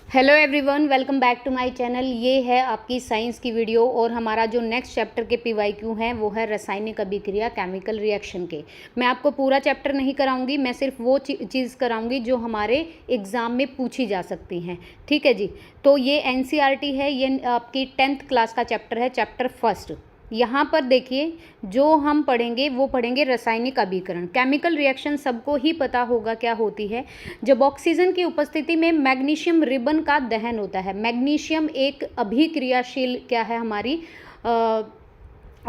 Hello everyone, welcome back to my channel. ये है आपकी साइंस की वीडियो और हमारा जो नेक्स्ट चैप्टर के पीवाईक्यू हैं वो है रासायनिक अभिक्रिया केमिकल रिएक्शन के। मैं आपको पूरा चैप्टर नहीं कराऊंगी, मैं सिर्फ वो चीज़ कराऊंगी जो हमारे एग्ज़ाम में पूछी जा सकती हैं। ठीक है जी। तो ये एनसीईआरटी है, ये आपकी 10th क्लास का चैप्टर है, चैप्टर फर्स्ट। यहाँ पर देखिए जो हम पढ़ेंगे वो पढ़ेंगे रासायनिक अभिकरण। केमिकल रिएक्शन सबको ही पता होगा क्या होती है। जब ऑक्सीजन की उपस्थिति में मैग्नीशियम रिबन का दहन होता है। मैग्नीशियम एक अभिक्रियाशील क्या है, हमारी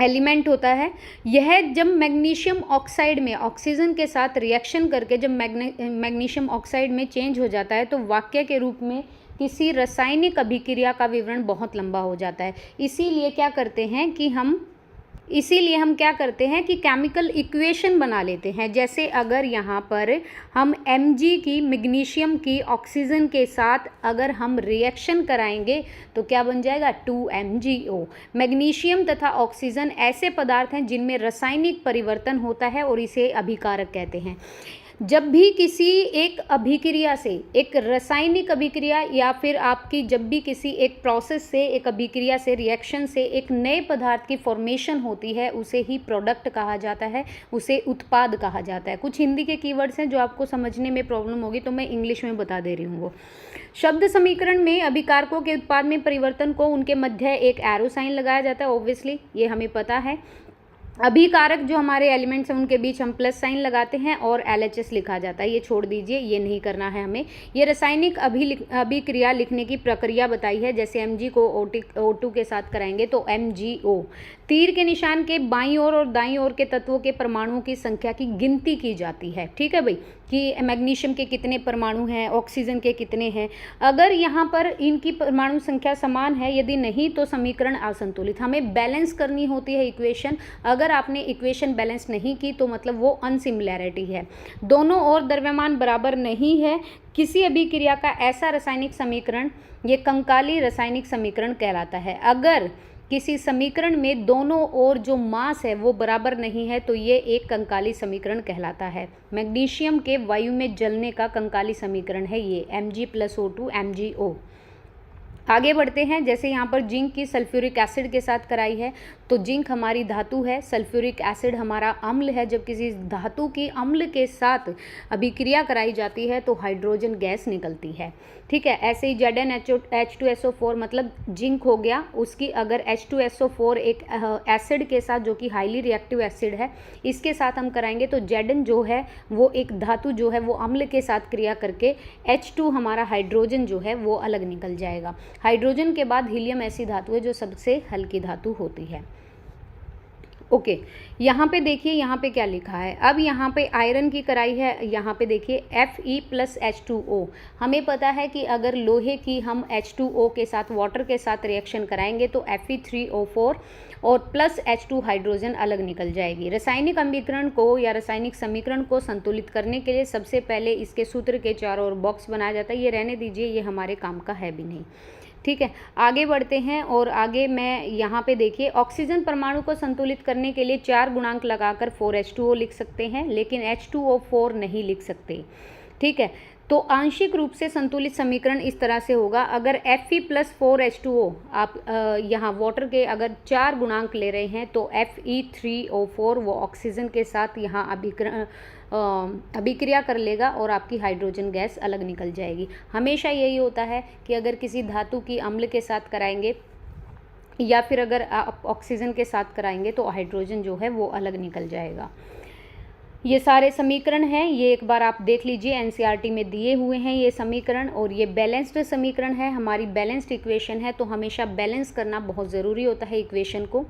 एलिमेंट होता है। यह जब मैग्नीशियम ऑक्साइड में ऑक्सीजन के साथ रिएक्शन करके जब मैग्नीशियम ऑक्साइड में चेंज हो जाता है तो वाक्य के रूप में किसी रासायनिक अभिक्रिया का विवरण बहुत लंबा हो जाता है। इसीलिए हम क्या करते हैं कि केमिकल इक्वेशन बना लेते हैं। जैसे अगर यहाँ पर हम Mg की मैग्नीशियम की ऑक्सीजन के साथ अगर हम रिएक्शन कराएंगे तो क्या बन जाएगा, 2MgO। मैग्नीशियम तथा ऑक्सीजन ऐसे पदार्थ हैं जिनमें रासायनिक परिवर्तन होता है और इसे अभिकारक कहते हैं। जब भी किसी एक अभिक्रिया से, एक रासायनिक अभिक्रिया या फिर आपकी जब भी किसी एक प्रोसेस से, एक अभिक्रिया से, रिएक्शन से एक नए पदार्थ की फॉर्मेशन होती है, उसे ही प्रोडक्ट कहा जाता है, उसे उत्पाद कहा जाता है। कुछ हिंदी के कीवर्ड्स हैं जो आपको समझने में प्रॉब्लम होगी तो मैं इंग्लिश में बता दे रही हूँ। वो शब्द समीकरण में अभिकारकों के उत्पाद में परिवर्तन को उनके मध्य एक एरो साइन लगाया जाता है। ऑब्वियसली ये हमें पता है। अभिकारक जो हमारे एलिमेंट्स हैं उनके बीच हम प्लस साइन लगाते हैं और LHS लिखा जाता है। ये छोड़ दीजिए, ये नहीं करना है हमें। ये रासायनिक अभिक्रिया लिखने की प्रक्रिया बताई है। जैसे Mg को O2 के साथ कराएंगे तो MgO। तीर के निशान के बाईं ओर और दाईं ओर के तत्वों के परमाणुओं की संख्या की गिनती की जाती है। ठीक है भाई, कि मैग्नीशियम के कितने परमाणु हैं, ऑक्सीजन के कितने हैं। अगर यहाँ पर इनकी परमाणु संख्या समान है, यदि नहीं तो समीकरण असंतुलित। हमें बैलेंस करनी होती है इक्वेशन। अगर आपने इक्वेशन बैलेंस नहीं की तो मतलब वो अनसिमिलैरिटी है, दोनों ओर द्रव्यमान बराबर नहीं है। किसी अभिक्रिया का ऐसा रासायनिक समीकरण ये कंकाली रासायनिक समीकरण कहलाता है। अगर किसी समीकरण में दोनों ओर जो मास है वो बराबर नहीं है तो ये एक कंकाली समीकरण कहलाता है। मैग्नीशियम के वायु में जलने का कंकाली समीकरण है ये Mg+O2 MgO। आगे बढ़ते हैं। जैसे यहाँ पर जिंक की सल्फ्यूरिक एसिड के साथ कराई है तो जिंक हमारी धातु है, सल्फ्यूरिक एसिड हमारा अम्ल है। जब किसी धातु की अम्ल के साथ अभिक्रिया कराई जाती है तो हाइड्रोजन गैस निकलती है। ठीक है। ऐसे ही ZnH2SO4 मतलब जिंक हो गया, उसकी अगर H2SO4 एक एसिड के साथ जो कि हाईली रिएक्टिव एसिड है, इसके साथ हम कराएंगे तो Zn जो है वो एक धातु जो है वो अम्ल के साथ क्रिया करके H2 हमारा हाइड्रोजन जो है वो अलग निकल जाएगा। हाइड्रोजन के बाद हीलियम ऐसी धातु है जो सबसे हल्की धातु होती है। ओके, यहाँ पे देखिए यहाँ पे क्या लिखा है। अब यहाँ पे आयरन की कराई है। यहाँ पे देखिए Fe+H2O। हमें पता है कि अगर लोहे की हम H2O के साथ वाटर के साथ रिएक्शन कराएंगे तो Fe3O4 और प्लस H2 हाइड्रोजन अलग निकल जाएगी। रासायनिक अभिकरण को या रासायनिक समीकरण को संतुलित करने के लिए सबसे पहले इसके सूत्र के चारों ओर बॉक्स बनाया जाता है। ये रहने दीजिए, ये हमारे काम का है भी नहीं। ठीक है, आगे बढ़ते हैं। और आगे मैं यहाँ पे देखिए ऑक्सीजन परमाणु को संतुलित करने के लिए 4 गुणांक लगाकर 4H2O लिख सकते हैं, लेकिन H2O4 नहीं लिख सकते। ठीक है, तो आंशिक रूप से संतुलित समीकरण इस तरह से होगा। अगर Fe+4H2O आप यहाँ वाटर के अगर 4 गुणांक ले रहे हैं तो Fe3O4 वो ऑक्सीजन के साथ यहाँ अभिक्रिया कर लेगा और आपकी हाइड्रोजन गैस अलग निकल जाएगी। हमेशा यही होता है कि अगर किसी धातु की अम्ल के साथ कराएंगे या फिर अगर आप ऑक्सीजन के साथ कराएंगे तो हाइड्रोजन जो है वो अलग निकल जाएगा। ये सारे समीकरण हैं, ये एक बार आप देख लीजिए, एनसीईआरटी में दिए हुए हैं ये समीकरण। और ये बैलेंस्ड समीकरण है, हमारी बैलेंस्ड इक्वेशन है, तो हमेशा बैलेंस करना बहुत ज़रूरी होता है इक्वेशन को।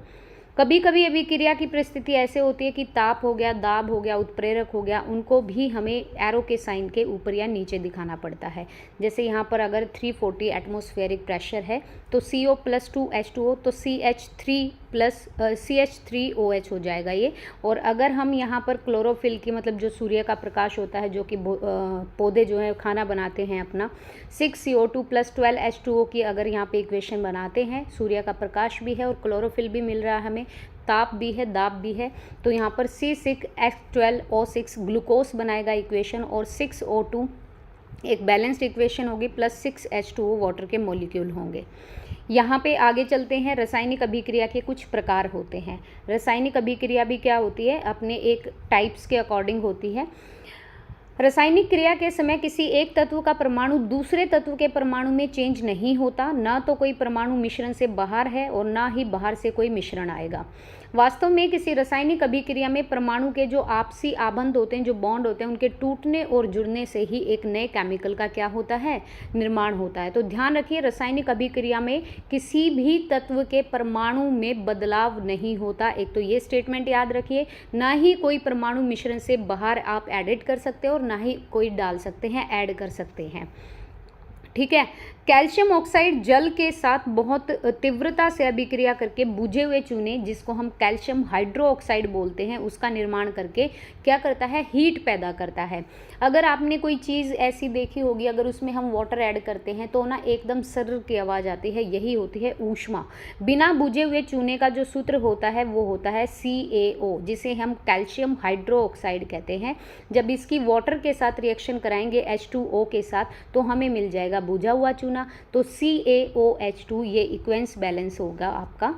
कभी कभी अभिक्रिया की परिस्थिति ऐसे होती है कि ताप हो गया, दाब हो गया, उत्प्रेरक हो गया, उनको भी हमें एरो के साइन के ऊपर या नीचे दिखाना पड़ता है। जैसे यहाँ पर अगर 340 एटमॉस्फेरिक प्रेशर है तो CO+2H2O तो CH3OH हो जाएगा ये। और अगर हम यहाँ पर क्लोरोफिल की मतलब जो सूर्य का प्रकाश होता है, जो कि पौधे जो है खाना बनाते हैं अपना, 6CO2+12H2O की अगर यहाँ पे इक्वेशन बनाते हैं, सूर्य का प्रकाश भी है और क्लोरोफिल भी मिल रहा है हमें, ताप भी है, दाब भी है, तो यहाँ पर C6H12O6 ग्लूकोज बनाएगा इक्वेशन और 6O2 एक बैलेंस्ड इक्वेशन होगी, प्लस 6H2O वाटर के मॉलिक्यूल होंगे। यहाँ पे आगे चलते हैं, रासायनिक अभिक्रिया के कुछ प्रकार होते हैं। रासायनिक अभिक्रिया भी क्या होती है, अपने एक टाइप्स के अकॉर्डिंग होती है। रासायनिक क्रिया के समय किसी एक तत्व का परमाणु दूसरे तत्व के परमाणु में चेंज नहीं होता, ना तो कोई परमाणु मिश्रण से बाहर है और ना ही बाहर से कोई मिश्रण आएगा। वास्तव में किसी रासायनिक अभिक्रिया में परमाणु के जो आपसी आबंध होते हैं, जो बॉन्ड होते हैं, उनके टूटने और जुड़ने से ही एक नए केमिकल का क्या होता है, निर्माण होता है। तो ध्यान रखिए, रासायनिक अभिक्रिया में किसी भी तत्व के परमाणु में बदलाव नहीं होता। एक तो ये स्टेटमेंट याद रखिए, ना ही कोई परमाणु मिश्रण से बाहर आप एडिट कर सकते हो और ना ही कोई डाल सकते हैं, ऐड कर सकते हैं। ठीक है। कैल्शियम ऑक्साइड जल के साथ बहुत तीव्रता से अभिक्रिया करके बुझे हुए चूने, जिसको हम कैल्शियम हाइड्रोक्साइड बोलते हैं, उसका निर्माण करके क्या करता है, हीट पैदा करता है। अगर आपने कोई चीज़ ऐसी देखी होगी, अगर उसमें हम वाटर ऐड करते हैं तो ना एकदम सर्र की आवाज़ आती है, यही होती है ऊष्मा। बिना बुझे हुए चूने का जो सूत्र होता है वो होता है CaO, जिसे हम कैल्शियम हाइड्रोक्साइड कहते हैं। जब इसकी वाटर के साथ रिएक्शन कराएंगे H2O के साथ, तो हमें मिल जाएगा बुझा हुआ चूना। तो CaOH2 ये इक्वेंस बैलेंस होगा आपका,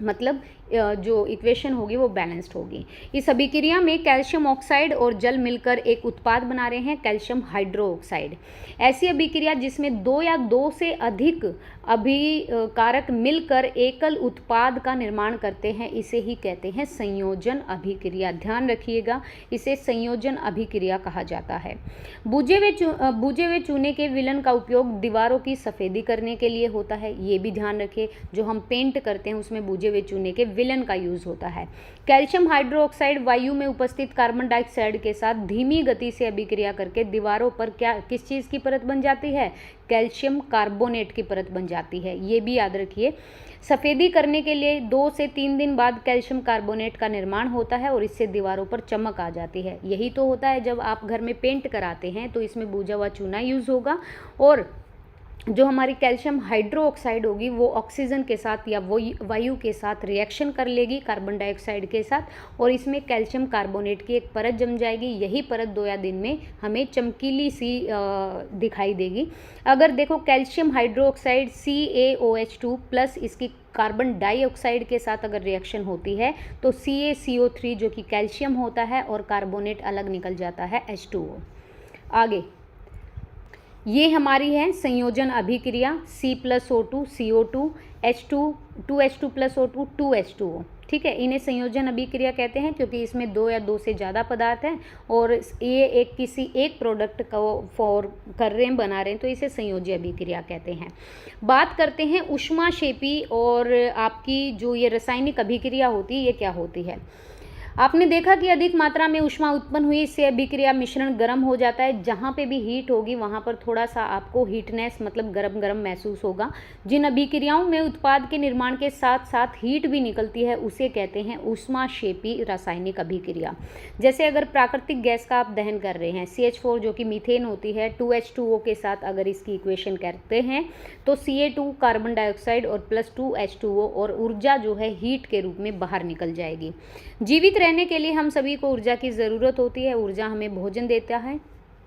मतलब जो इक्वेशन होगी वो बैलेंस्ड होगी। इस अभिक्रिया में कैल्शियम ऑक्साइड और जल मिलकर एक उत्पाद बना रहे हैं, कैल्शियम हाइड्रोक्साइड। ऐसी अभिक्रिया जिसमें 2 या 2 से अधिक अभिकारक मिलकर एकल उत्पाद का निर्माण करते हैं, इसे ही कहते हैं संयोजन अभिक्रिया। ध्यान रखिएगा, इसे संयोजन अभिक्रिया कहा जाता है। बुझे हुए चूने के विलयन का उपयोग दीवारों की सफ़ेदी करने के लिए होता है। ये भी ध्यान रखिए, जो हम पेंट करते हैं उसमें बुझे हुए चूने के विलयन का यूज होता है। कैल्शियम हाइड्रोक्साइड वायु में उपस्थित कार्बन डाइऑक्साइड के साथ धीमी गति से अभिक्रिया करके दीवारों पर किस चीज़ की परत बन जाती है, कैल्शियम कार्बोनेट की परत बन जाती है। ये भी याद रखिए। सफ़ेदी करने के लिए 2 से 3 दिन बाद कैल्शियम कार्बोनेट का निर्माण होता है और इससे दीवारों पर चमक आ जाती है। यही तो होता है, जब आप घर में पेंट कराते हैं तो इसमें बुझा हुआ चूना यूज़ होगा और जो हमारी कैल्शियम हाइड्रोक्साइड होगी वो ऑक्सीजन के साथ या वो वायु के साथ रिएक्शन कर लेगी कार्बन डाइऑक्साइड के साथ, और इसमें कैल्शियम कार्बोनेट की एक परत जम जाएगी। यही परत 2 या दिन में हमें चमकीली सी दिखाई देगी। अगर देखो कैल्शियम हाइड्रोक्साइड CaOH2 प्लस इसकी कार्बन डाइऑक्साइड के साथ अगर रिएक्शन होती है तो CaCO3 जो कि कैल्शियम होता है और कार्बोनेट अलग निकल जाता है H2O। आगे ये हमारी है संयोजन अभिक्रिया, C+O2 CO2 H2 2H2 + O2 2H2O। ठीक है, इन्हें संयोजन अभिक्रिया कहते हैं क्योंकि इसमें 2 या 2 से ज़्यादा पदार्थ हैं और ये किसी एक प्रोडक्ट को कर रहे हैं, बना रहे हैं, तो इसे संयोजी अभिक्रिया कहते हैं। बात करते हैं ऊष्माक्षेपी और आपकी जो ये रासायनिक अभिक्रिया होती है, ये क्या होती है। आपने देखा कि अधिक मात्रा में ऊष्मा उत्पन्न हुई, इससे अभिक्रिया मिश्रण गर्म हो जाता है। जहाँ पे भी हीट होगी वहाँ पर थोड़ा सा आपको हीटनेस मतलब गरम गरम महसूस होगा। जिन अभिक्रियाओं में उत्पाद के निर्माण के साथ साथ हीट भी निकलती है उसे कहते हैं ऊष्माक्षेपी रासायनिक अभिक्रिया। जैसे अगर प्राकृतिक गैस का आप दहन कर रहे हैं, CH4 जो कि मीथेन होती है, 2H2O के साथ अगर इसकी इक्वेशन करते हैं तो Ca2 कार्बन डाइऑक्साइड और +2H2O और ऊर्जा जो है हीट के रूप में बाहर निकल जाएगी। जीवित रहने के लिए हम सभी को ऊर्जा की ज़रूरत होती है। ऊर्जा हमें भोजन देता है,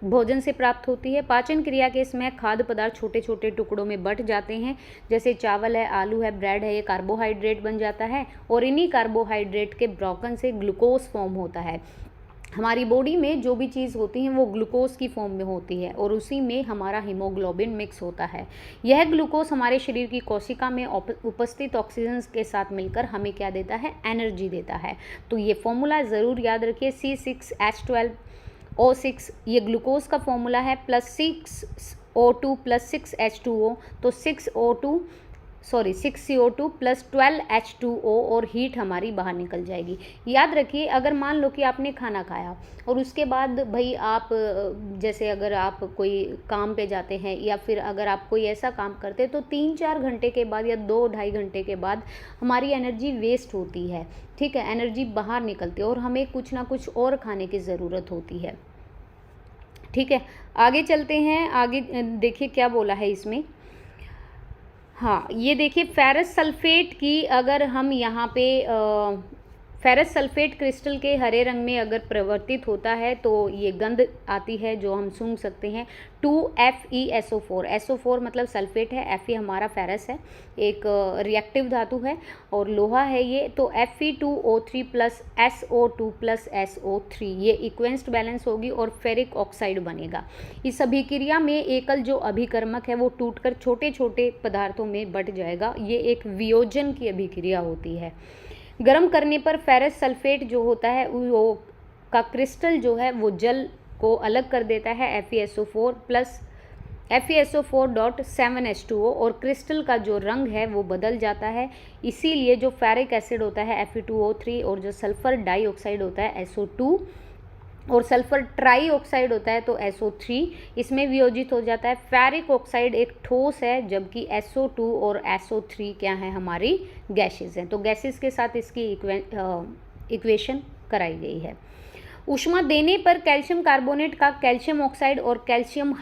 भोजन से प्राप्त होती है। पाचन क्रिया के समय खाद्य पदार्थ छोटे छोटे टुकड़ों में बंट जाते हैं। जैसे चावल है, आलू है, ब्रेड है, ये कार्बोहाइड्रेट बन जाता है और इन्हीं कार्बोहाइड्रेट के ब्रोकन से ग्लूकोज फॉर्म होता है। हमारी बॉडी में जो भी चीज़ होती है वो ग्लूकोज की फॉर्म में होती है और उसी में हमारा हीमोग्लोबिन मिक्स होता है। यह ग्लूकोज हमारे शरीर की कोशिका में उपस्थित ऑक्सीजन के साथ मिलकर हमें क्या देता है, एनर्जी देता है। तो ये फॉर्मूला ज़रूर याद रखिए, C6H12O6 ये ग्लूकोज का फॉर्मूला है, +6O2 + 6H2O, तो 6CO2 + 12H2O और हीट हमारी बाहर निकल जाएगी। याद रखिए, अगर मान लो कि आपने खाना खाया और उसके बाद भाई आप जैसे अगर आप कोई काम पे जाते हैं या फिर अगर आप कोई ऐसा काम करते हैं तो 3-4 घंटे के बाद या 2-2.5 घंटे के बाद हमारी एनर्जी वेस्ट होती है। ठीक है, एनर्जी बाहर निकलती है और हमें कुछ ना कुछ और खाने की ज़रूरत होती है। ठीक है, आगे चलते हैं। आगे देखिए क्या बोला है इसमें। हाँ, ये देखिए फेरस सल्फेट की अगर हम यहाँ पे फेरस सल्फेट क्रिस्टल के हरे रंग में अगर परिवर्तित होता है तो ये गंध आती है जो हम सूंघ सकते हैं। 2FeSO4, SO4 मतलब सल्फेट है, Fe हमारा फेरस है, एक रिएक्टिव धातु है और लोहा है ये। तो Fe2O3 plus SO2 plus SO3 ये इक्वेंस्ड बैलेंस होगी और फेरिक ऑक्साइड बनेगा। इस अभिक्रिया में एकल जो अभिकर्मक है वो टूटकर छोटे छोटे पदार्थों में बंट जाएगा। ये एक वियोजन की अभिक्रिया होती है। गर्म करने पर फेरस सल्फेट जो होता है वो का क्रिस्टल जो है वो जल को अलग कर देता है FeSO4 प्लस FeSO4.7H2O और क्रिस्टल का जो रंग है वो बदल जाता है। इसीलिए जो फेरिक एसिड होता है Fe2O3 और जो सल्फर डाइऑक्साइड होता है SO2 और सल्फर ट्राईऑक्साइड होता है तो SO3 इसमें वियोजित हो जाता है। फेरिक ऑक्साइड एक ठोस है जबकि SO2 और SO3 क्या है, हमारी गैसेस हैं। तो गैसेस के साथ इसकी इक्वेशन कराई गई है। ऊष्मा देने पर कैल्शियम कार्बोनेट का कैल्शियम ऑक्साइड और कैल्शियम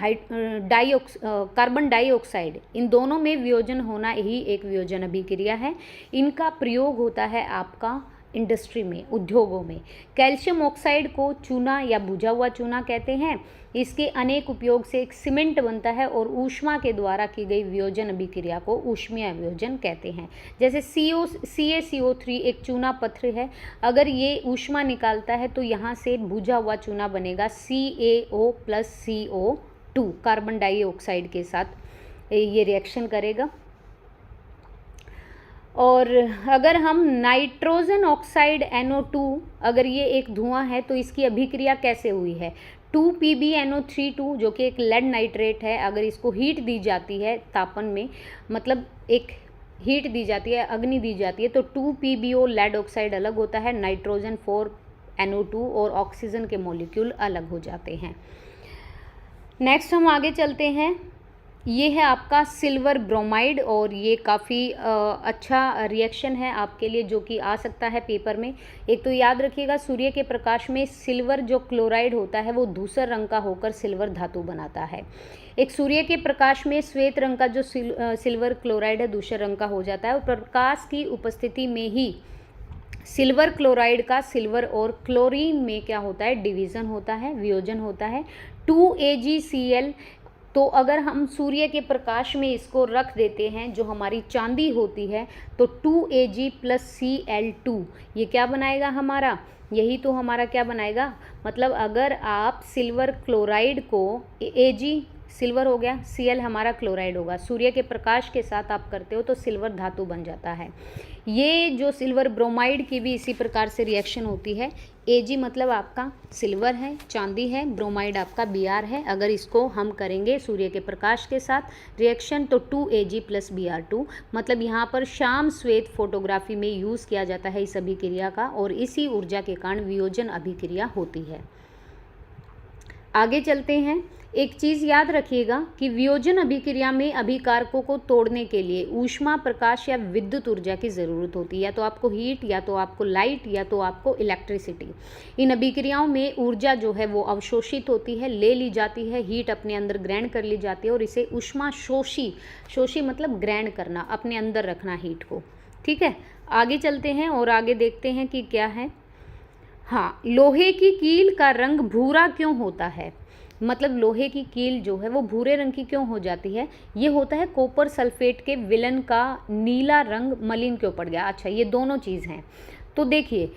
कार्बन डाइऑक्साइड इन दोनों में वियोजन होना ही एक वियोजन अभिक्रिया है। इनका प्रयोग होता है आपका इंडस्ट्री में, उद्योगों में। कैल्शियम ऑक्साइड को चूना या बुझा हुआ चूना कहते हैं। इसके अनेक उपयोग से एक सीमेंट बनता है और ऊष्मा के द्वारा की गई वियोजन अभिक्रिया को ऊष्मीय वियोजन कहते हैं। जैसे CaCO3 एक चूना पत्थर है, अगर ये ऊष्मा निकालता है तो यहाँ से बुझा हुआ चूना बनेगा CaO plus CO2 carbon dioxide के साथ ये रिएक्शन करेगा। और अगर हम नाइट्रोजन ऑक्साइड NO2 अगर ये एक धुआं है तो इसकी अभिक्रिया कैसे हुई है। 2PbNO32 जो कि एक लेड नाइट्रेट है, अगर इसको हीट दी जाती है तापन में, मतलब एक हीट दी जाती है, अग्नि दी जाती है, तो 2PbO लेड ऑक्साइड अलग होता है, नाइट्रोजन 4NO2 और ऑक्सीजन के मॉलिक्यूल अलग हो जाते हैं। नेक्स्ट हम आगे चलते हैं। ये है आपका सिल्वर ब्रोमाइड और ये काफ़ी अच्छा रिएक्शन है आपके लिए जो कि आ सकता है पेपर में। एक तो याद रखिएगा, सूर्य के प्रकाश में सिल्वर जो क्लोराइड होता है वो धूसर रंग का होकर सिल्वर धातु बनाता है। एक सूर्य के प्रकाश में श्वेत रंग का जो सिल्वर क्लोराइड है धूसर रंग का हो जाता है और प्रकाश की उपस्थिति में ही सिल्वर क्लोराइड का सिल्वर और क्लोरीन में क्या होता है, डिवीज़न होता है, वियोजन होता है। 2AgCl तो अगर हम सूर्य के प्रकाश में इसको रख देते हैं जो हमारी चांदी होती है तो 2Ag प्लस Cl2 ये क्या बनाएगा हमारा, यही तो हमारा क्या बनाएगा, मतलब अगर आप सिल्वर क्लोराइड को Ag सिल्वर हो गया, Cl हमारा क्लोराइड होगा, सूर्य के प्रकाश के साथ आप करते हो तो सिल्वर धातु बन जाता है। ये जो सिल्वर ब्रोमाइड की भी इसी प्रकार से रिएक्शन होती है। Ag मतलब आपका सिल्वर है, चांदी है, ब्रोमाइड आपका Br है। अगर इसको हम करेंगे सूर्य के प्रकाश के साथ रिएक्शन तो 2Ag प्लस Br2, मतलब यहाँ पर शाम श्वेत फोटोग्राफी में यूज़ किया जाता है इस अभिक्रिया का और इसी ऊर्जा के कारण वियोजन अभिक्रिया होती है। आगे चलते हैं। एक चीज़ याद रखिएगा कि वियोजन अभिक्रिया में अभिकारकों को तोड़ने के लिए ऊष्मा, प्रकाश या विद्युत ऊर्जा की ज़रूरत होती है। या तो आपको हीट, या तो आपको लाइट, या तो आपको इलेक्ट्रिसिटी। इन अभिक्रियाओं में ऊर्जा जो है वो अवशोषित होती है, ले ली जाती है, हीट अपने अंदर ग्रहण कर ली जाती है और इसे ऊष्मा शोषी मतलब ग्रहण करना, अपने अंदर रखना हीट को। ठीक है, आगे चलते हैं और आगे देखते हैं कि क्या है। हाँ, लोहे की कील का रंग भूरा क्यों होता है, मतलब लोहे की कील जो है वो भूरे रंग की क्यों हो जाती है, ये होता है कॉपर सल्फेट के विलन का नीला रंग मलिन क्यों पड़ गया। अच्छा, ये दोनों चीज़ हैं। तो देखिए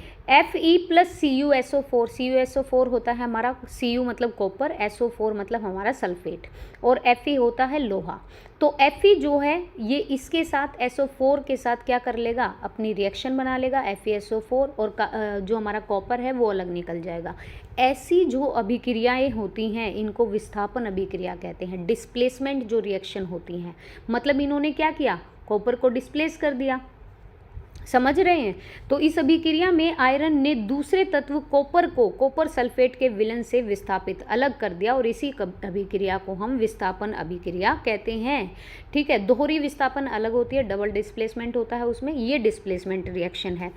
Fe प्लस CuSO4, CuSO4 होता है हमारा, Cu मतलब कॉपर, SO4 मतलब हमारा सल्फेट और Fe होता है लोहा। तो Fe जो है ये इसके साथ SO4 के साथ क्या कर लेगा, अपनी रिएक्शन बना लेगा FeSO4 और जो हमारा कॉपर है वो अलग निकल जाएगा। ऐसी जो अभिक्रियाएं होती हैं इनको विस्थापन अभिक्रिया कहते हैं। डिस्प्लेसमेंट जो रिएक्शन होती हैं, मतलब इन्होंने क्या किया, कॉपर को डिस्प्लेस कर दिया। समझ रहे हैं। तो इस अभिक्रिया में आयरन ने दूसरे तत्व कॉपर को कॉपर सल्फेट के विलन से विस्थापित अलग कर दिया और इसी अभिक्रिया को हम विस्थापन अभिक्रिया कहते हैं। ठीक है, दोहरी विस्थापन अलग होती है, डबल डिस्प्लेसमेंट होता है उसमें, ये डिस्प्लेसमेंट रिएक्शन है।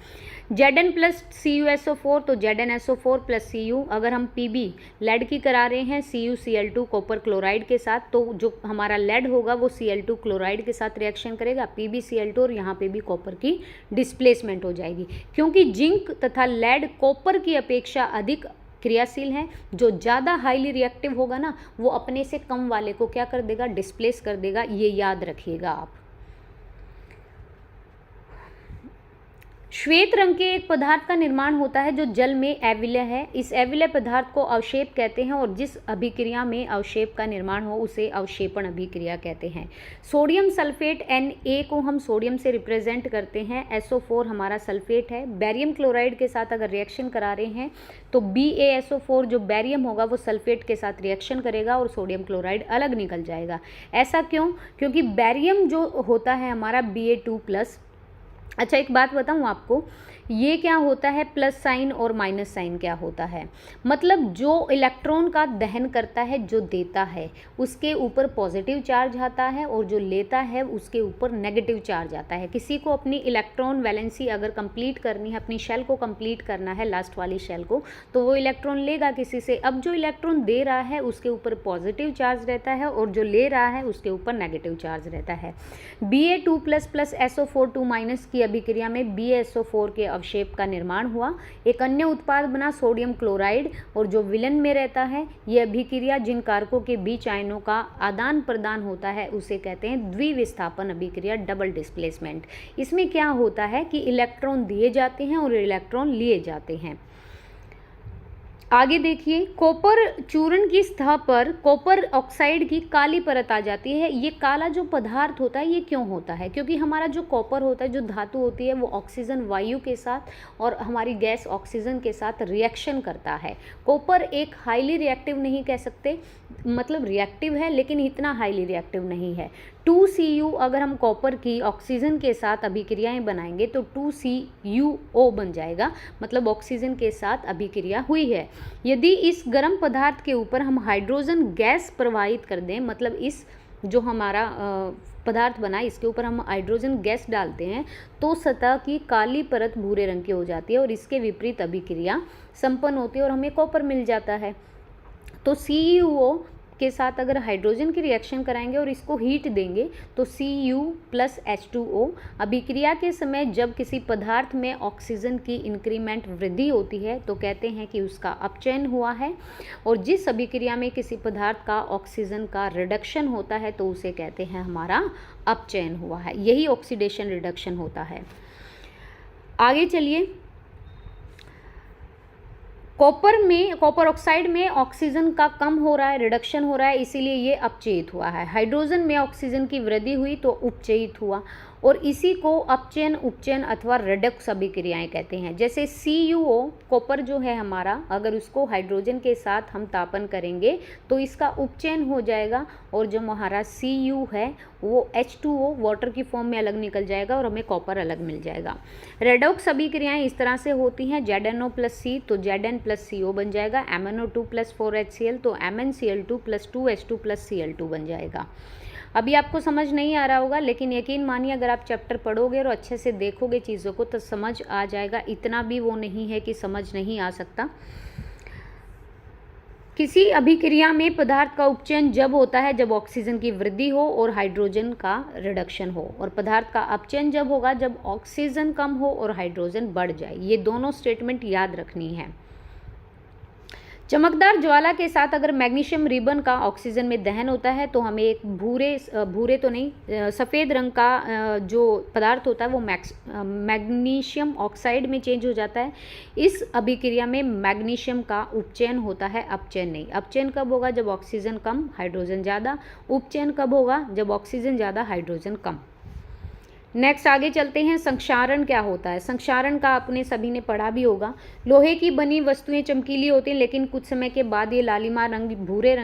Zn प्लस CuSO4 तो ZnSO4 प्लस Cu, अगर हम Pb लेड की करा रहे हैं CuCl2 कॉपर क्लोराइड के साथ, तो जो हमारा लेड होगा वो Cl2 क्लोराइड के साथ रिएक्शन करेगा, PbCl2 और यहाँ पे भी कॉपर की डिस्प्लेसमेंट हो जाएगी, क्योंकि जिंक तथा लेड कॉपर की अपेक्षा अधिक क्रियाशील हैं। जो ज़्यादा हाईली रिएक्टिव होगा ना, वो अपने से कम वाले को क्या कर देगा, डिस्प्लेस कर देगा। ये याद रखिएगा आप। श्वेत रंग के एक पदार्थ का निर्माण होता है जो जल में अविलय है। इस अविलय पदार्थ को अवक्षेप कहते हैं, और जिस अभिक्रिया में अवक्षेप का निर्माण हो उसे अवक्षेपण अभिक्रिया कहते हैं। सोडियम सल्फेट Na को हम सोडियम से रिप्रेजेंट करते हैं, SO4 हमारा सल्फेट है। बैरियम क्लोराइड के साथ अगर रिएक्शन करा रहे हैं तो BaSO4 जो बैरियम होगा वो सल्फेट के साथ रिएक्शन करेगा और सोडियम क्लोराइड अलग निकल जाएगा। ऐसा क्यों? क्योंकि बैरियम जो होता है हमारा Ba2+। अच्छा, एक बात बताऊँ आपको, ये क्या होता है प्लस साइन और माइनस साइन क्या होता है? मतलब जो इलेक्ट्रॉन का दहन करता है, जो देता है, उसके ऊपर पॉजिटिव चार्ज आता है, और जो लेता है उसके ऊपर नेगेटिव चार्ज आता है। किसी को अपनी इलेक्ट्रॉन वैलेंसी अगर कंप्लीट करनी है, अपनी शेल को कंप्लीट करना है, लास्ट वाली शेल को, तो वो इलेक्ट्रॉन लेगा किसी से। अब जो इलेक्ट्रॉन दे रहा है उसके ऊपर पॉजिटिव चार्ज रहता है, और जो ले रहा है उसके ऊपर नेगेटिव चार्ज रहता है। Ba2+ SO4 2- की अभिक्रिया में BaSO4 के अवक्षेप का निर्माण हुआ। एक अन्य उत्पाद बना सोडियम क्लोराइड, और जो विलन में रहता है, यह अभिक्रिया जिन कारकों के बीच आयनों का आदान प्रदान होता है उसे कहते हैं द्विविस्थापन अभिक्रिया, डबल डिस्प्लेसमेंट। इसमें क्या होता है कि इलेक्ट्रॉन दिए जाते हैं और इलेक्ट्रॉन लिए जाते हैं। आगे देखिए, कॉपर चूर्ण की सतह पर कॉपर ऑक्साइड की काली परत आ जाती है। ये काला जो पदार्थ होता है ये क्यों होता है? क्योंकि हमारा जो कॉपर होता है, जो धातु होती है, वो ऑक्सीजन वायु के साथ और हमारी गैस ऑक्सीजन के साथ रिएक्शन करता है। कॉपर एक हाईली रिएक्टिव नहीं कह सकते, मतलब रिएक्टिव है लेकिन इतना हाईली रिएक्टिव नहीं है। 2Cu अगर हम कॉपर की ऑक्सीजन के साथ अभिक्रियाएं बनाएंगे तो 2CuO बन जाएगा, मतलब ऑक्सीजन के साथ अभिक्रिया हुई है। यदि इस गर्म पदार्थ के ऊपर हम हाइड्रोजन गैस प्रवाहित कर दें, मतलब इस जो हमारा पदार्थ बना इसके ऊपर हम हाइड्रोजन गैस डालते हैं, तो सतह की काली परत भूरे रंग की हो जाती है और इसके विपरीत अभिक्रिया संपन्न होती है और हमें कॉपर मिल जाता है। तो CuO के साथ अगर हाइड्रोजन की रिएक्शन कराएंगे और इसको हीट देंगे तो Cu+H2O। अभिक्रिया के समय जब किसी पदार्थ में ऑक्सीजन की इंक्रीमेंट वृद्धि होती है तो कहते हैं कि उसका अपचयन हुआ है, और जिस अभिक्रिया में किसी पदार्थ का ऑक्सीजन का रिडक्शन होता है तो उसे कहते हैं हमारा अपचयन हुआ है। यही ऑक्सीडेशन रिडक्शन होता है। आगे चलिए, कॉपर ऑक्साइड में ऑक्सीजन का कम हो रहा है, रिडक्शन हो रहा है, इसीलिए ये अपचयित हुआ है। हाइड्रोजन में ऑक्सीजन की वृद्धि हुई तो उपचयित हुआ, और इसी को अपचयन, उपचयन अथवा रेडक्स अभिक्रियाएं कहते हैं। जैसे CuO कॉपर जो है हमारा, अगर उसको हाइड्रोजन के साथ हम तापन करेंगे तो इसका उपचयन हो जाएगा, और जो हमारा Cu है वो H2O वाटर की फॉर्म में अलग निकल जाएगा और हमें कॉपर अलग मिल जाएगा। रेडॉक्स अभिक्रियाएं इस तरह से होती हैं, ZnO+C तो Zn+CO बन जाएगा, MnO2+4HCl तो MnCl2+2H2+Cl2 बन जाएगा। अभी आपको समझ नहीं आ रहा होगा, लेकिन यकीन मानिए अगर आप चैप्टर पढ़ोगे और अच्छे से देखोगे चीज़ों को तो समझ आ जाएगा। इतना भी वो नहीं है कि समझ नहीं आ सकता। किसी अभिक्रिया में पदार्थ का उपचयन जब होता है जब ऑक्सीजन की वृद्धि हो और हाइड्रोजन का रिडक्शन हो, और पदार्थ का अपचयन जब होगा जब ऑक्सीजन कम हो और हाइड्रोजन बढ़ जाए। ये दोनों स्टेटमेंट याद रखनी है। चमकदार ज्वाला के साथ अगर मैग्नीशियम रिबन का ऑक्सीजन में दहन होता है तो हमें एक भूरे तो नहीं, सफ़ेद रंग का जो पदार्थ होता है वो मैग्नीशियम ऑक्साइड में चेंज हो जाता है। इस अभिक्रिया में मैग्नीशियम का उपचयन होता है, अपचयन नहीं। अपचयन कब होगा? जब ऑक्सीजन कम हाइड्रोजन ज़्यादा। उपचयन कब होगा? जब ऑक्सीजन ज़्यादा हाइड्रोजन कम। नेक्स्ट आगे चलते हैं, संक्षारण क्या होता है। संक्षारण का आपने सभी ने पढ़ा भी होगा। लोहे की बनी वस्तुएं चमकीली होती हैं लेकिन कुछ समय के बाद ये लालिमा रंग, भूरे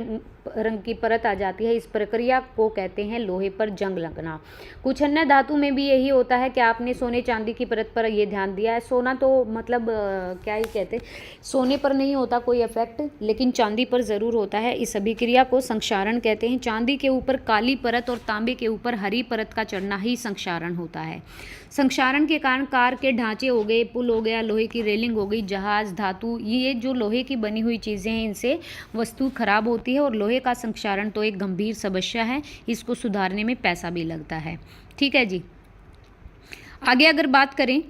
रंग की परत आ जाती है। इस प्रक्रिया को कहते हैं लोहे पर जंग लगना। कुछ अन्य धातु में भी यही होता है। क्या आपने सोने चांदी की परत पर ये ध्यान दिया है? सोना तो मतलब क्या ही कहते हैं, सोने पर नहीं होता कोई इफेक्ट, लेकिन चांदी पर ज़रूर होता है। इस अभिक्रिया को संक्षारण कहते हैं। चांदी के ऊपर काली परत और तांबे के ऊपर हरी परत का चढ़ना ही संक्षारण होता है। संक्षारण के कारण कार के ढांचे हो गए, पुल हो गया, लोहे की रेलिंग हो गई, जहाज, धातु, ये जो लोहे की बनी हुई चीज़ें हैं इनसे वस्तु खराब होती है, और लोहे का संक्षारण तो एक गंभीर समस्या है। इसको सुधारने में पैसा भी लगता है। ठीक है जी। आगे अगर बात करें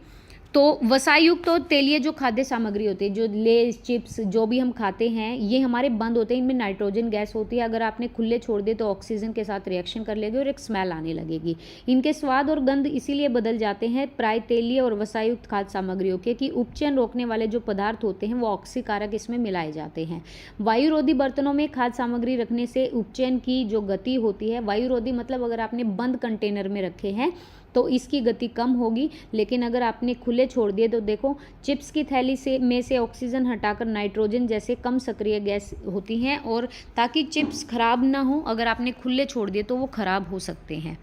तो वसायुक्त और तेलीय जो खाद्य सामग्री होती है, जो लेज चिप्स जो भी हम खाते हैं, ये हमारे बंद होते हैं, इनमें नाइट्रोजन गैस होती है। अगर आपने खुले छोड़ दिए तो ऑक्सीजन के साथ रिएक्शन कर लेगी और एक स्मेल आने लगेगी। इनके स्वाद और गंध इसीलिए बदल जाते हैं प्राय तेलीय और वसायुक्त खाद्य सामग्रियों के कि उपचयन रोकने वाले जो पदार्थ होते हैं वो ऑक्सीकारक इसमें मिलाए जाते हैं। वायुरोधी बर्तनों में खाद्य सामग्री रखने से उपचयन की जो गति होती है, वायुरोधी मतलब अगर आपने बंद कंटेनर में रखे हैं तो इसकी गति कम होगी, लेकिन अगर आपने खुले छोड़ दिए तो देखो चिप्स की थैली से ऑक्सीजन हटाकर नाइट्रोजन जैसे कम सक्रिय गैस होती हैं, और ताकि चिप्स खराब ना हो अगर आपने खुले छोड़ दिए तो वो खराब हो सकते हैं।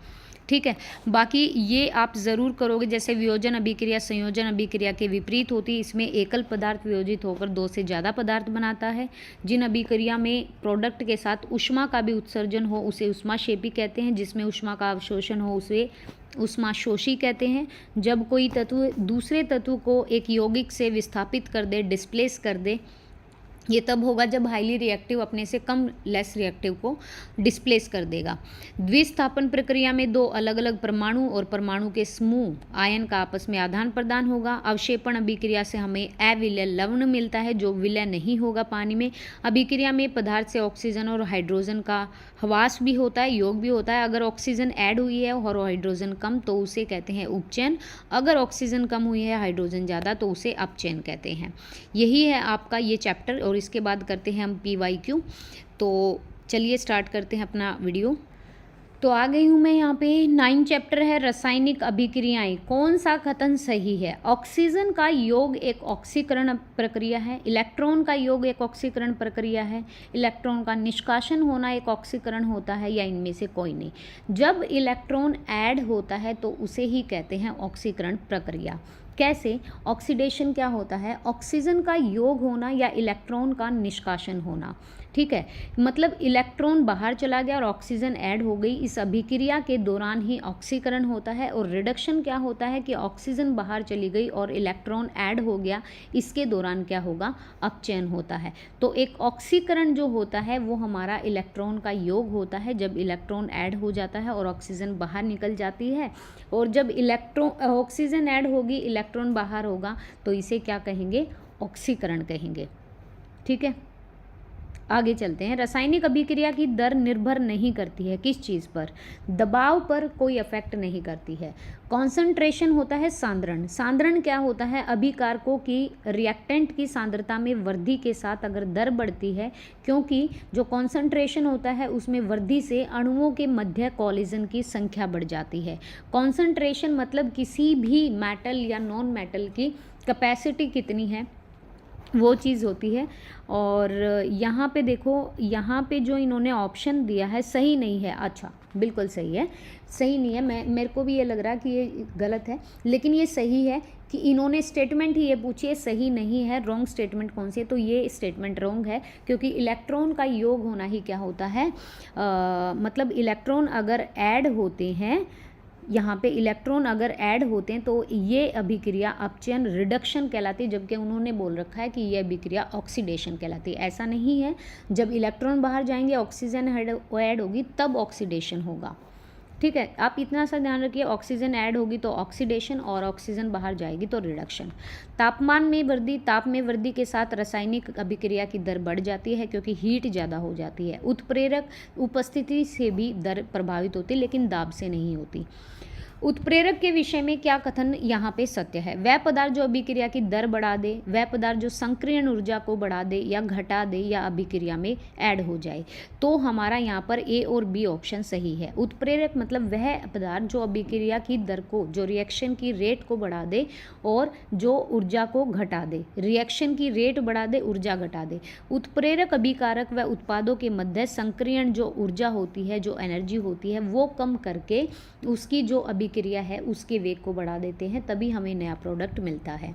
ठीक है, बाकी ये आप ज़रूर करोगे। जैसे वियोजन अभिक्रिया संयोजन अभिक्रिया के विपरीत होती है, इसमें एकल पदार्थ वियोजित होकर दो से ज़्यादा पदार्थ बनाता है। जिन अभिक्रिया में प्रोडक्ट के साथ ऊष्मा का भी उत्सर्जन हो उसे ऊष्माक्षेपी कहते हैं, जिसमें ऊष्मा का अवशोषण हो उसे ऊष्माशोषी कहते हैं। जब कोई तत्व दूसरे तत्व को एक यौगिक से विस्थापित कर दे, डिस्प्लेस कर दे, ये तब होगा जब हाईली रिएक्टिव अपने से कम लेस रिएक्टिव को डिस्प्लेस कर देगा। द्विस्थापन प्रक्रिया में दो अलग अलग परमाणु और परमाणु के समूह आयन का आपस में आदान प्रदान होगा। अवक्षेपण अभिक्रिया से हमें अविलय लवण मिलता है जो विलय नहीं होगा पानी में। अभिक्रिया में पदार्थ से ऑक्सीजन और हाइड्रोजन का हवास भी होता है, योग भी होता है। अगर ऑक्सीजन ऐड हुई है और हाइड्रोजन कम तो उसे कहते हैं उपचयन। अगर ऑक्सीजन कम हुई है हाइड्रोजन ज़्यादा तो उसे अपचयन कहते हैं। यही है आपका ये चैप्टर, और इसके बाद करते हैं हम PYQ। तो चलिए स्टार्ट करते हैं अपना वीडियो। तो आ गई हूँ मैं यहाँ पे। 9 चैप्टर है रासायनिक अभिक्रियाएं। कौन सा कथन सही है? ऑक्सीजन का योग एक ऑक्सीकरण प्रक्रिया है, इलेक्ट्रॉन का योग एक ऑक्सीकरण प्रक्रिया है, इलेक्ट्रॉन का निष्कासन होना एक ऑक्सीकरण होता है, या इनमें से कोई नहीं। जब इलेक्ट्रॉन ऐड होता है तो उसे ही कहते हैं ऑक्सीकरण प्रक्रिया। कैसे? ऑक्सीडेशन क्या होता है? ऑक्सीजन का योग होना या इलेक्ट्रॉन का निष्कासन होना। ठीक है, मतलब इलेक्ट्रॉन बाहर चला गया और ऑक्सीजन ऐड हो गई, इस अभिक्रिया के दौरान ही ऑक्सीकरण होता है। और रिडक्शन क्या होता है कि ऑक्सीजन बाहर चली गई और इलेक्ट्रॉन ऐड हो गया, इसके दौरान क्या होगा? अपचयन होता है। तो एक ऑक्सीकरण जो होता है वो हमारा इलेक्ट्रॉन का योग होता है जब इलेक्ट्रॉन ऐड हो जाता है और ऑक्सीजन बाहर निकल जाती है। और जब ऑक्सीजन ऐड होगी, इलेक्ट्रॉन बाहर होगा, तो इसे क्या कहेंगे? ऑक्सीकरण कहेंगे। ठीक है, आगे चलते हैं। रासायनिक अभिक्रिया की दर निर्भर नहीं करती है किस चीज़ पर? दबाव पर कोई इफेक्ट नहीं करती है। कॉन्सेंट्रेशन होता है सांद्रण। सांद्रण क्या होता है? अभिकारकों की रिएक्टेंट की सांद्रता में वृद्धि के साथ अगर दर बढ़ती है, क्योंकि जो कॉन्सेंट्रेशन होता है उसमें वृद्धि से अणुओं के मध्य कॉलिजन की संख्या बढ़ जाती है। कॉन्सेंट्रेशन मतलब किसी भी मेटल या नॉन मेटल की कैपेसिटी कितनी है वो चीज़ होती है। और यहाँ पे देखो, यहाँ पे जो इन्होंने ऑप्शन दिया है सही नहीं है। अच्छा, बिल्कुल सही है, सही नहीं है। मेरे को भी ये लग रहा है कि ये गलत है, लेकिन ये सही है कि इन्होंने स्टेटमेंट ही ये पूछी है, सही नहीं है। रॉन्ग स्टेटमेंट कौन सी है? तो ये स्टेटमेंट रॉन्ग है, क्योंकि इलेक्ट्रॉन का योग होना ही क्या होता है? मतलब इलेक्ट्रॉन अगर ऐड होते हैं, यहाँ पे इलेक्ट्रॉन अगर ऐड होते हैं तो ये अभिक्रिया अपचयन रिडक्शन कहलाती है, जबकि उन्होंने बोल रखा है कि ये अभिक्रिया ऑक्सीडेशन कहलाती है। ऐसा नहीं है, जब इलेक्ट्रॉन बाहर जाएंगे ऑक्सीजन ऐड होगी तब ऑक्सीडेशन होगा। ठीक है, आप इतना सा ध्यान रखिए, ऑक्सीजन ऐड होगी तो ऑक्सीडेशन और ऑक्सीजन बाहर जाएगी तो रिडक्शन। तापमान में वृद्धि, ताप में वृद्धि के साथ रासायनिक अभिक्रिया की दर बढ़ जाती है क्योंकि हीट ज़्यादा हो जाती है। उत्प्रेरक उपस्थिति से भी दर प्रभावित होती है, लेकिन दाब से नहीं होती। उत्प्रेरक के विषय में क्या कथन यहाँ पे सत्य है? वह पदार्थ जो अभिक्रिया की दर बढ़ा दे, वह पदार्थ जो संक्रियण ऊर्जा को बढ़ा दे या घटा दे या अभिक्रिया में ऐड हो जाए, तो हमारा यहाँ पर A और B ऑप्शन सही है। उत्प्रेरक मतलब वह पदार्थ जो अभिक्रिया की दर को, जो रिएक्शन की रेट को बढ़ा दे और जो ऊर्जा को घटा दे। रिएक्शन की रेट बढ़ा दे, ऊर्जा घटा दे। उत्प्रेरक अभिकारक व उत्पादों के मध्य संक्रियण जो ऊर्जा होती है, जो एनर्जी होती है, वो कम करके उसकी जो अभिक्रिया है उसके वेग को बढ़ा देते हैं, तभी हमें नया प्रोडक्ट मिलता है।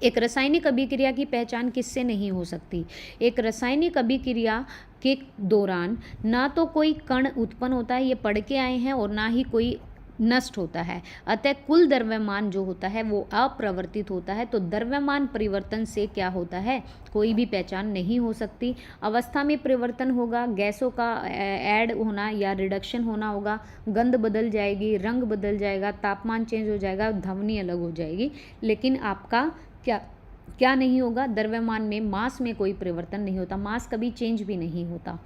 एक रासायनिक अभिक्रिया की पहचान किससे नहीं हो सकती? एक रासायनिक अभिक्रिया के दौरान ना तो कोई कण उत्पन्न होता है, ये पढ़ के आए हैं, और ना ही कोई नष्ट होता है। अतः कुल द्रव्यमान जो होता है वो अप्रवर्तित होता है। तो द्रव्यमान परिवर्तन से क्या होता है, कोई भी पहचान नहीं हो सकती। अवस्था में परिवर्तन होगा, गैसों का ऐड होना या रिडक्शन होना होगा, गंध बदल जाएगी, रंग बदल जाएगा, तापमान चेंज हो जाएगा, ध्वनि अलग हो जाएगी, लेकिन आपका क्या नहीं होगा, द्रव्यमान में मास में कोई परिवर्तन नहीं होता, मास कभी चेंज भी नहीं होता।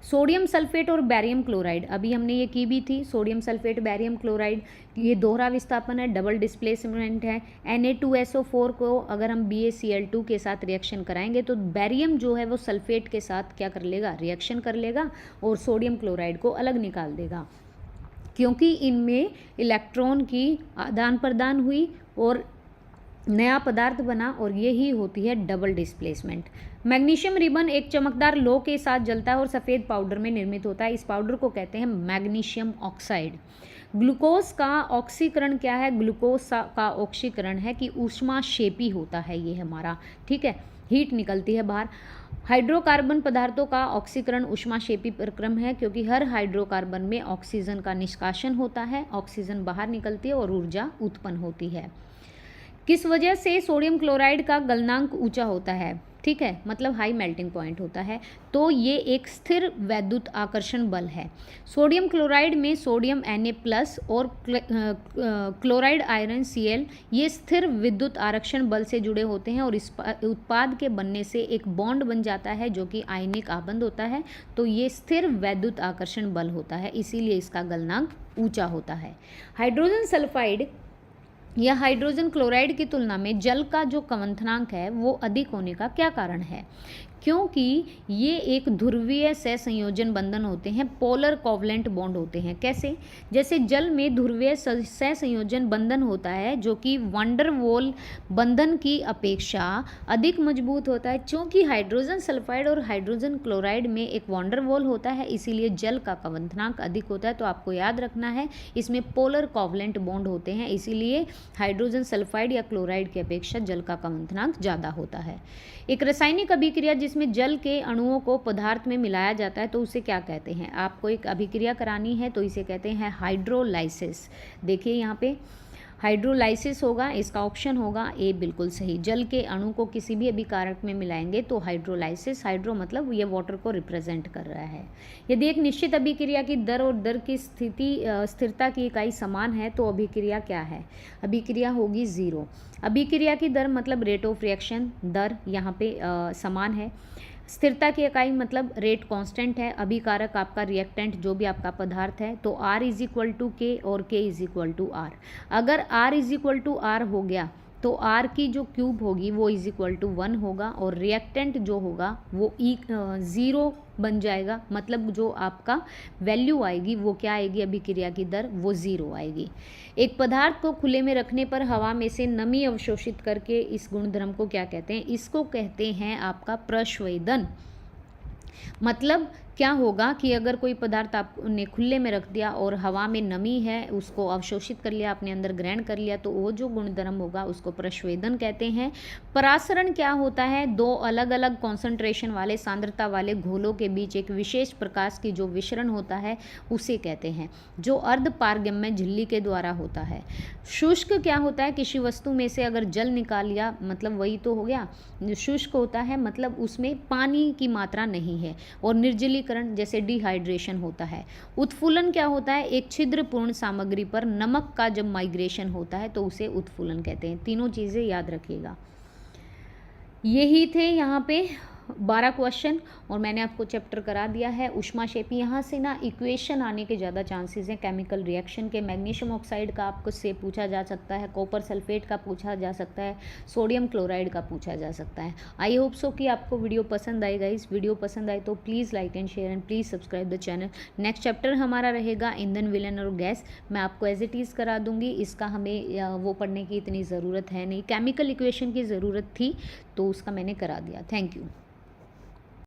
सोडियम सल्फेट और बैरियम क्लोराइड, अभी हमने ये की भी थी, सोडियम सल्फेट बैरियम क्लोराइड, ये दोहरा विस्थापन है, डबल डिस्प्लेसमेंट है। Na2SO4 को अगर हम BaCl2 के साथ रिएक्शन कराएंगे तो बैरियम जो है वो सल्फेट के साथ क्या कर लेगा, रिएक्शन कर लेगा और सोडियम क्लोराइड को अलग निकाल देगा, क्योंकि इनमें इलेक्ट्रॉन की आदान प्रदान हुई और नया पदार्थ बना, और यही होती है डबल डिस्प्लेसमेंट। मैग्नीशियम रिबन एक चमकदार लोह के साथ जलता है और सफ़ेद पाउडर में निर्मित होता है। इस पाउडर को कहते हैं मैग्नीशियम ऑक्साइड। ग्लूकोज का ऑक्सीकरण क्या है, ग्लूकोज का ऑक्सीकरण है कि ऊष्माक्षेपी होता है ये हमारा, ठीक है, हीट निकलती है बाहर। हाइड्रोकार्बन पदार्थों का ऑक्सीकरण ऊष्माक्षेपी प्रक्रम है, क्योंकि हर हाइड्रोकार्बन में ऑक्सीजन का निष्कासन होता है, ऑक्सीजन बाहर निकलती है और ऊर्जा उत्पन्न होती है। किस वजह से सोडियम क्लोराइड का गलनांक ऊंचा होता है, ठीक है, मतलब हाई मेल्टिंग पॉइंट होता है, तो ये एक स्थिर वैद्युत आकर्षण बल है। सोडियम क्लोराइड में सोडियम Na+ और क्लोराइड आयरन Cl ये स्थिर विद्युत आकर्षण बल से जुड़े होते हैं और इस उत्पाद के बनने से एक बॉन्ड बन जाता है जो कि आयनिक आबंध होता है, तो ये स्थिर वैद्युत आकर्षण बल होता है, इसीलिए इसका गलनांक ऊंचा होता है। हाइड्रोजन सल्फाइड या हाइड्रोजन क्लोराइड की तुलना में जल का जो क्वथनांक है वो अधिक होने का क्या कारण है, क्योंकि ये एक ध्रुवीय सहसंयोजन बंधन होते हैं, पोलर कोवलेंट बॉन्ड होते हैं। कैसे, जैसे जल में ध्रुवीय सहसंयोजन बंधन होता है जो कि वंडर वॉल बंधन की अपेक्षा अधिक मजबूत होता है। क्योंकि हाइड्रोजन सल्फाइड और हाइड्रोजन क्लोराइड में एक वंडर वॉल होता है, इसीलिए जल का क्वथनांक अधिक होता है। तो आपको याद रखना है इसमें पोलर कोवलेंट बॉन्ड होते हैं, इसीलिए हाइड्रोजन सल्फाइड या क्लोराइड की अपेक्षा जल का क्वथनांक ज़्यादा होता है। एक रासायनिक अभिक्रिया जिसमें जल के अणुओं को पदार्थ में मिलाया जाता है तो उसे क्या कहते हैं, आपको एक अभिक्रिया करानी है तो इसे कहते हैं हाइड्रोलाइसिस। देखिए यहाँ पे हाइड्रोलाइसिस होगा, इसका ऑप्शन होगा ए बिल्कुल सही। जल के अणु को किसी भी अभिकारक में मिलाएंगे तो हाइड्रोलाइसिस, हाइड्रो मतलब ये वाटर को रिप्रेजेंट कर रहा है। यदि एक निश्चित अभिक्रिया की दर और दर की स्थिरता की इकाई समान है तो अभिक्रिया क्या है, अभिक्रिया होगी 0। अभिक्रिया की दर मतलब रेट ऑफ रिएक्शन, दर यहाँ पे समान है। स्थिरता की इकाई मतलब रेट कांस्टेंट है। अभिकारक आपका रिएक्टेंट जो भी आपका पदार्थ है, तो R = K और K = R। अगर R = R हो गया तो R की जो क्यूब होगी वो =1 होगा और रिएक्टेंट जो होगा वो 0 बन जाएगा, मतलब जो आपका वैल्यू आएगी वो क्या आएगी, अभिक्रिया की दर वो 0 आएगी। एक पदार्थ को खुले में रखने पर हवा में से नमी अवशोषित करके इस गुणधर्म को क्या कहते हैं, इसको कहते हैं आपका प्रस्वेदन। मतलब क्या होगा कि अगर कोई पदार्थ आपने खुले में रख दिया और हवा में नमी है उसको अवशोषित कर लिया, अपने अंदर ग्रहण कर लिया, तो वो जो गुणधर्म होगा उसको प्रस्वेदन कहते हैं। परासरण क्या होता है, दो अलग अलग कॉन्सेंट्रेशन वाले सांद्रता वाले घोलों के बीच एक विशेष प्रकाश की जो विसरण होता है उसे कहते हैं, जो अर्ध पारगम्य झिल्ली के द्वारा होता है। शुष्क क्या होता है, किसी वस्तु में से अगर जल निकाल लिया, मतलब वही तो हो गया। शुष्क होता है मतलब उसमें पानी की मात्रा नहीं है। और निर्जलीकरण जैसे डिहाइड्रेशन होता है। उत्फुलन क्या होता है, एक छिद्रपूर्ण सामग्री पर नमक का जब माइग्रेशन होता है तो उसे उत्फुलन कहते हैं। तीनों चीज़ें याद रखिएगा। यही थे यहाँ पे 12 क्वेश्चन और मैंने आपको चैप्टर करा दिया है ऊष्माक्षेपी। यहाँ से ना इक्वेशन आने के ज़्यादा चांसेस हैं केमिकल रिएक्शन के। मैग्नीशियम ऑक्साइड का आपको से पूछा जा सकता है, कॉपर सल्फेट का पूछा जा सकता है, सोडियम क्लोराइड का पूछा जा सकता है। आई होप सो कि आपको वीडियो पसंद आएगा। इस वीडियो पसंद आए तो please like and share and please subscribe the channel. Next chapter हमारा रहेगा ईंधन विलन और गैस। मैं आपको एज इट इज़ करा दूंगी, इसका हमें वो पढ़ने की इतनी ज़रूरत है नहीं। केमिकल इक्वेशन की ज़रूरत थी तो उसका मैंने करा दिया। Thank you.